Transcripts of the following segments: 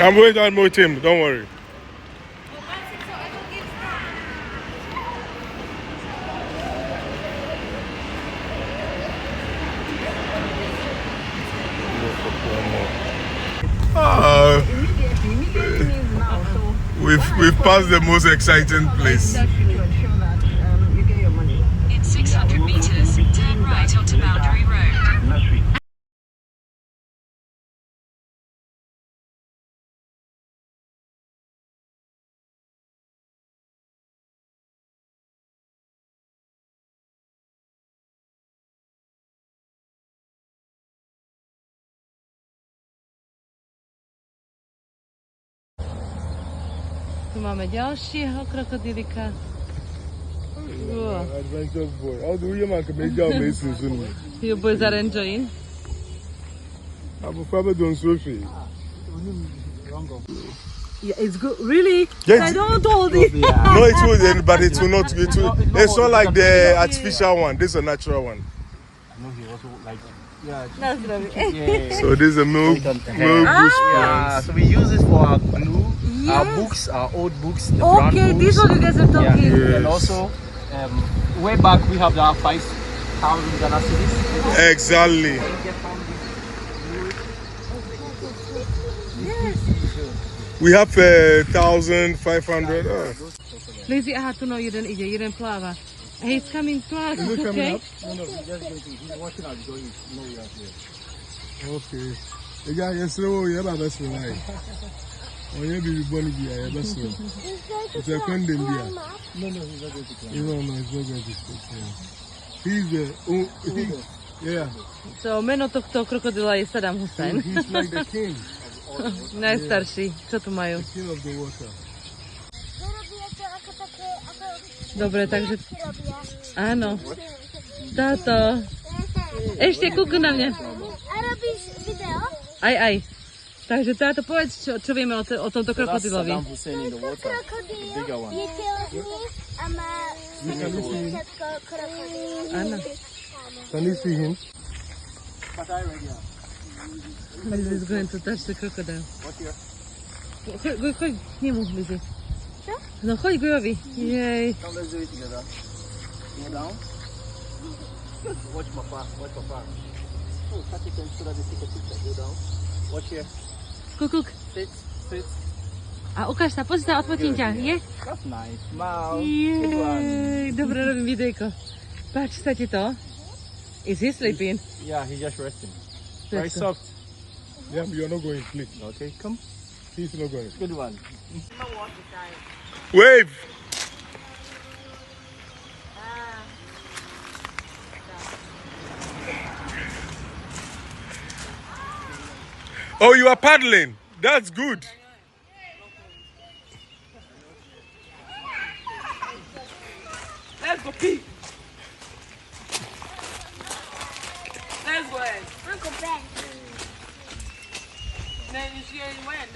I'm waiting with him, don't worry. We've passed the most exciting place. In 600 meters, turn right onto Boundary Road. Tu máme ďalšieho krokodilika. Adventure boy. How do you make a job mason soon? You boys are enjoying? I'm probably doing Sophie. Yeah, it's good. Really? Yes. I don't hold it. No, it will, but it will not. It's not like the artificial one. This is a natural one. No, he also like, yeah. That's lovely. So this is a milk boost Yeah, so we use this for our glue, our books, our old books, the brown Okay, books. this is what you guys are talking. Yeah. Yes. And also, way back we have the 5,000 Ghana cedis. Exactly. We have 1,500. Lizzie, aha, tu no, jeden pláva. Hey, it's coming to us, Is it okay? coming up? No, he's just going to, he's watching us going, no, we are here. Okay. The guy yesterday, we have a best life. Oh, yeah, baby, bunny, yeah, best one. It's a condemn beer. No, he's not going to climb. You know, no, it's not going to stay. He's the, yeah. So, meno tohto krokodila je Saddam Hussein. He's like the king. Najstarší. Čo tu majú? The king of the water. Dobre, takže... Áno. Táto. Ešte kúku na mňa. A robíš video? Aj. Takže táto, povedz, čo vieme o tomto krokodilovi. Saddam Hussein in the water. Krokodil bigger one. je tělesný a má všetko krokodil. Áno. Can you see him? Liz is going to touch the crocodile. Choď k nemu, Lizzie. Čo? No choď k Jovi. Jej. Come, let's do it together. Go down. Watch Papa, watch Papa. Oh, Tati can so that they take a picture. Go down. Watch here. Kuk. Sit, sit. A ukáž sa, pozri sa, odfotím ťa. Je? That's nice. Smile. Good one. Jej. Dobre, robím videjko. Páči sa ti to? Is he sleeping? Yeah, he's just resting. Very Let's go. soft. Yeah, you're not going to sleep. Okay, come. He's not going. Good one. Wave! Oh, you are paddling. That's good. Let's go pee. Let's go ahead. Uncle Ben. Then you see when?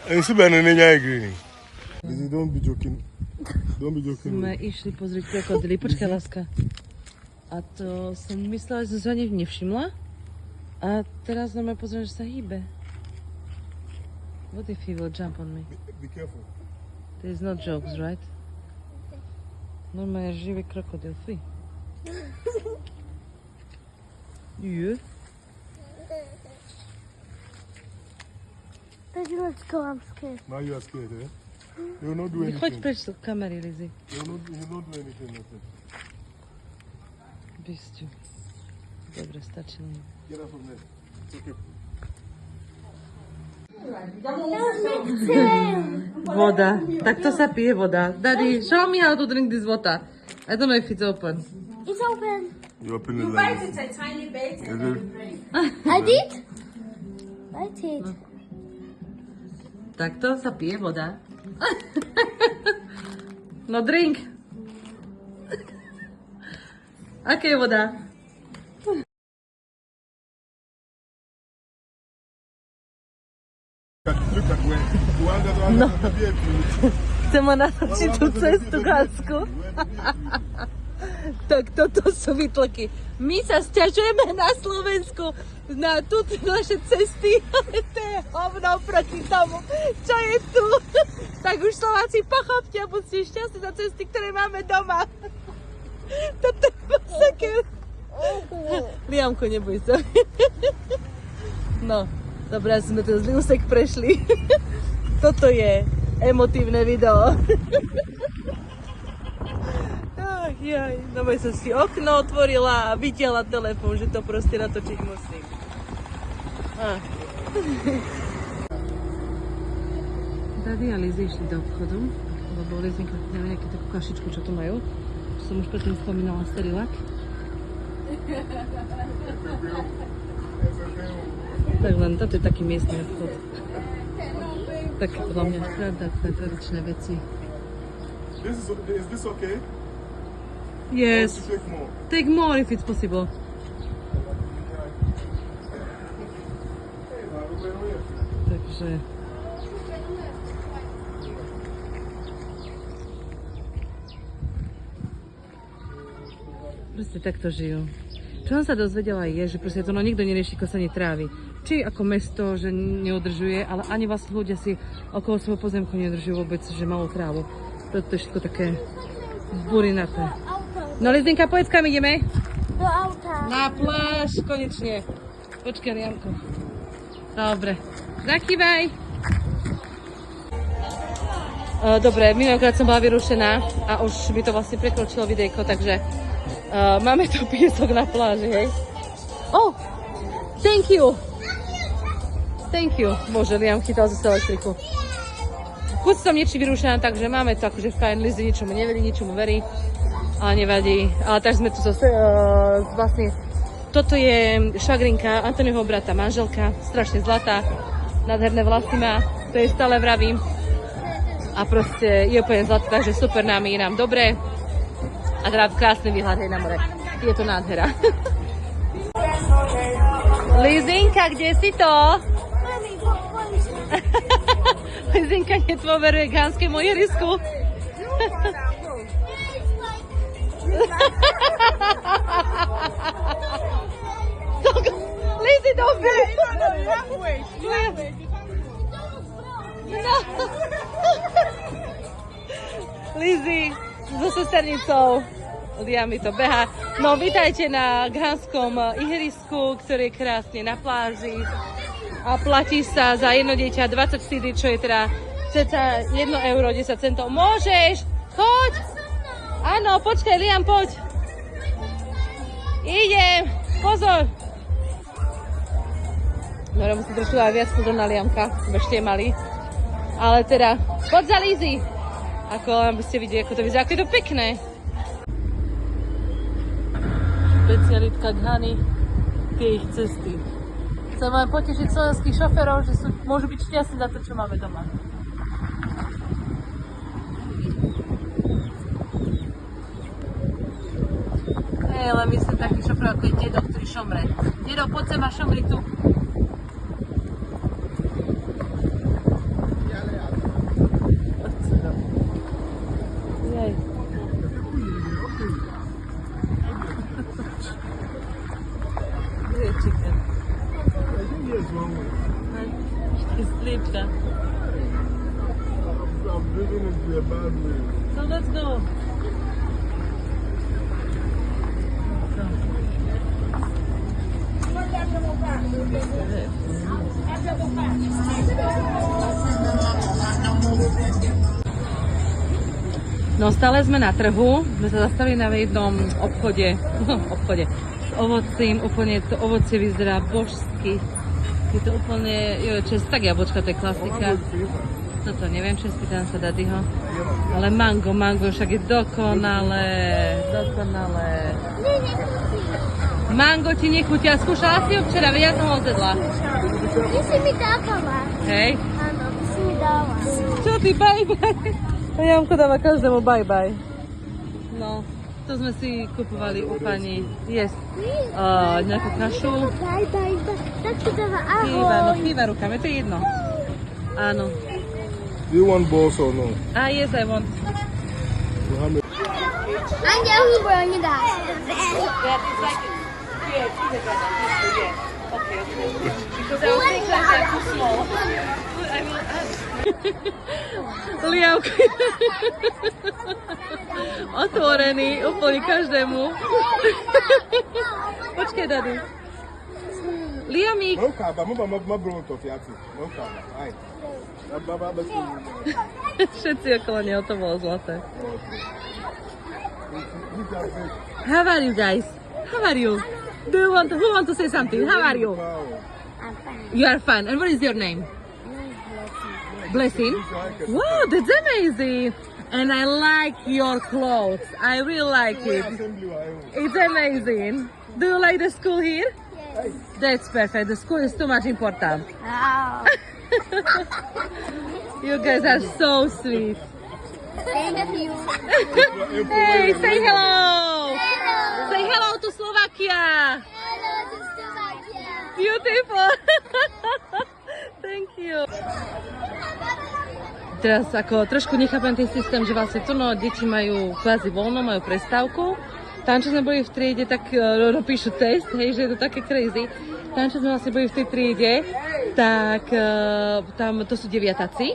And see, Ben, and I agree. Don't be joking. Don't be joking. Sme išli pozrieť krokodily. Počkaj, láska. A to som myslela, že som sa ani nevšimla. A teraz normálne pozriem, že sa hýbe. What if he will jump on me? Be careful. There's no jokes, right? Normálne živý krokodil. Fuj. Je. Let's go, I'm scared. Now you are scared, eh? You will not do Choď anything. preč od kamery, Lizzie. You will not do anything. Nothing. Bysťu. Dobre, stačilo mi. Get up from there. It's okay. Voda. Takto sa pije voda. Daddy, show me how to drink this water. I don't know if it's open. It's open. You open it like this. It's a tiny bit and Is then it? you drink. I did? I did. Takto sa pije voda. No drink. Aké je voda? Look at where. No. Chcem ma natočiť tú cestu, Gásku. Tak toto sú výtlaky. My sa sťažujeme na Slovensku na tu naše cesty, ale to je hovno proti tomu, čo je tu. Tak už Slováci pochopte a buďte šťastní za cesty, ktoré máme doma. Toto je masaker. Liamko, neboj sa. No, dobré, sme ten zlý úsek prešli. Toto je emotívne video. Ach, jaj, no som si okno otvorila a videla telefón, že to proste natočiť musím. Dady a Lizy išli do obchodu, lebo Lizinka chce nejakú takú kašičku, čo tu majú. Čo som už predtým spomínala, Cerelac. Tak len toto je taký miestny obchod. Také podľa mňa také tradičné veci. Is this okay? Yes. Take more. Take more if it's possible. Takže... Proste takto žijú. Čo som sa dozvedela je, že proste to nikto nerieši kosanie trávy. Či ako mesto, že neudržuje, ale ani vlastne ľudia si okolo svojho pozemku neudržujú vôbec, že malú trávu. Toto je všetko také burinaté. No Lizinka, povedz, kam ideme? Do auta. Na pláž, konečne. Počkaj, Liamko. Dobre. Zakývaj. Dobre, minulýkrát som bola vyrušená a už by to vlastne prekročilo videjko, takže máme tu piesok na pláži, hej. Oh, thank you. Thank you. Bože, Liam chytal zase elektriku. Kuď som niečo vyrušená, takže máme to akože fajn. Lizy ničomu neverí, ničomu verí. Ale nevadí. Ale tak sme tu vlastne... Toto je švagrinka Antoniho brata, manželka. Strašne zlatá. Nádherné vlasy má. To je stále vravím. A proste je úplne zlatá, takže super nám je nám dobre. A teda krásny výhľad aj na more. Je to nádhera. Lizinka, kde si to? Lizinka nedôveruje Ghanskému ihrisku. Lizzy, don't be. No. Lizzy so sesternicou Liami to beha. No, vítajte na Ghanskom ihrisku, ktoré je krásne na pláži. A platí sa za jedno dieťa 20 cedi, čo je teda cca 1 euro 10 centov. Môžeš? Choď! Áno, počkaj, Liam, poď. Idem, pozor. Dobre, musím trošku dať viac pozor na Liamka, ešte je malý. Ale teda, poď za Lizy. Ako, aby ste videli, ako to vyzerá, ako je to pekné. Špecialitka Ghany, tie ich cesty. Chcem vám potešiť slovenských šoferov, že môžu byť šťastní za to, čo máme doma. Hej, ale myslím taký šofer, ako je dedo, ktorý šomre. Dedo, poď sem a šomri tu. Jej. Kde je chicken? Slipka. I'm driven into a bad way. So let's go. No stále sme na trhu, sme sa zastavili na jednom obchode s ovocím, úplne to ovocie vyzerá božsky. Je to úplne, tak jablčka, to je klasika. Toto neviem, čo spýtam sa Daddyho. Ale mango, však je dokonalé. Mango ti nechutí, a skúšala si ho včera, veď ja som ho zjedla. Ty si mi dávala. Hej? Áno, ty si mi dala. Čo ty, bye bye? Jamko dáva každému bye bye. No, to sme si kupovali u pani jesť nejakú kašu. Bye bye, tak ti dáva ahoj. Chýba rukami, to je jedno. Áno. Do you want balls or no? Yes, I want. Anh nhớ hương bờ như đà. Yeah, it's like it. Yes, yes. Okay. Because I was thinking that they're too small. I will ask. Liamka. Otvorený úplne každému. Počkej, Daddy. Liamík. Não acaba, mas pronto, fiaci. Não acaba. Ai. Všetci okolo neho, to bolo zlaté. How are you guys? How are you? Who want to say something? How are you? I'm fine. You are fine. And what is your name? Blessing. Wow, that's amazing. And I like your clothes. I really like it. It's amazing. Do you like the school here? Yes. That's perfect. The school is too much important. Oh. You guys are so sweet. Thank you. Hey, say hello. Hello. Say hello to Slovakia. Hello to Slovakia. Beautiful. Thank you. Teraz ako trošku nechápem ten systém, že vlastne tu deti majú kvázi voľno, majú prestávku. Tam, čo sme boli v triede, tak píšu test, hej, že je to také crazy. Tam, čo sme vlastne boli v tej triede, tak tam to sú deviatáci.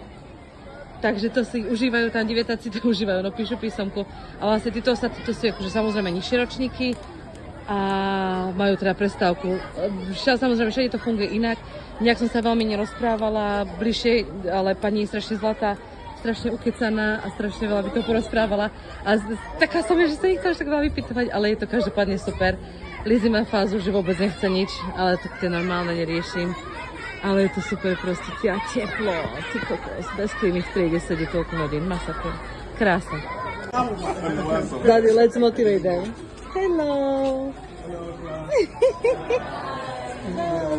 Takže to si užívajú, tam deviatáci to užívajú, píšu písomku. A vlastne títo ostatní to sú akože samozrejme nižšie ročníky a majú teda prestávku. Samozrejme, všade to funguje inak. Nejak som sa veľmi nerozprávala bližšie, ale pani je strašne zlatá, strašne ukecaná a strašne veľa by to porozprávala. A taká som je, že sa ich to až tak veľa vypýtovať, ale je to každopádne super. Lizzy má fázu, že vôbec nechce nič, ale tak to normálne neriešim. Ale je to super, proste teplo, ty kokos, bez klímy v triede sedí toľko hodín, masaker. Krása. Daddy, let's motivate them. Hello.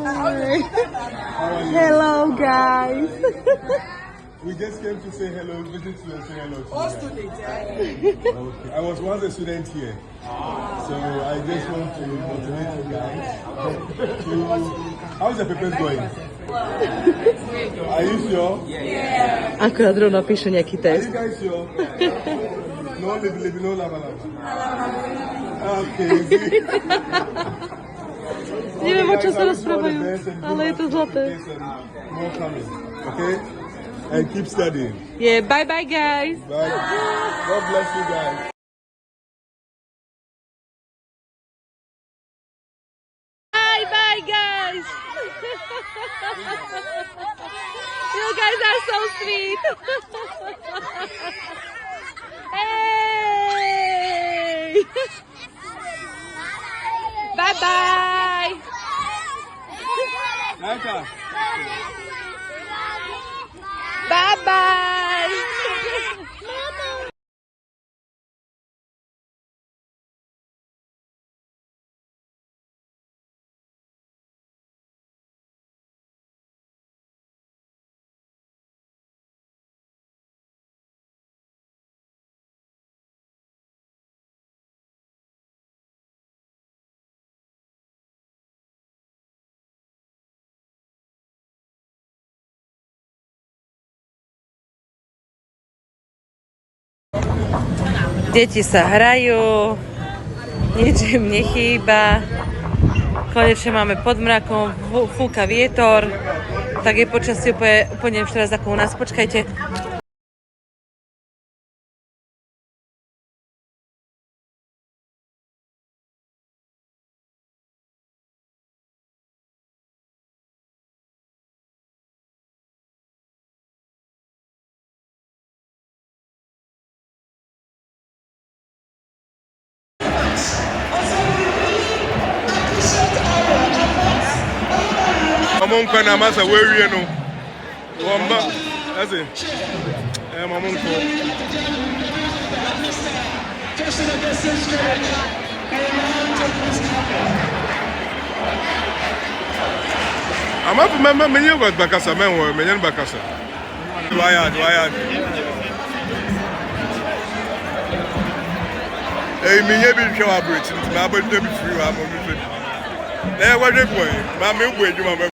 Hi. Hello, guys. We just came to say hello, visit you and say hello to you. Okay. I was once a student here, so I just want to motivate you guys. How's the papers going? Are you sure? Yeah. Akurát rovno píšu nejaký Are test. you guys sure? No libi, no lava. Okay. Neviem, o čo sa rozprávajú, ale je to zlaté. More coming, okay? And keep studying. Yeah, bye-bye, guys. Bye. God bless you guys. Bye, guys. You guys are so sweet. Hey. Bye-bye. Bye-bye. Deti sa hrajú, nič im nechýba, konečne máme pod mrakom, fúka vietor, tak je počasie úplne už teraz ako u nás. Počkajte. Mamunko na masa wewe no. Wamba. Ase. Mamunko. Ama mama menye got bakasa menwo menye bakasa. Wayad. Menye bi hwa abrechi, na abrechi bi free wa mo mi fe. Na wa de boy, ma me bo adwuma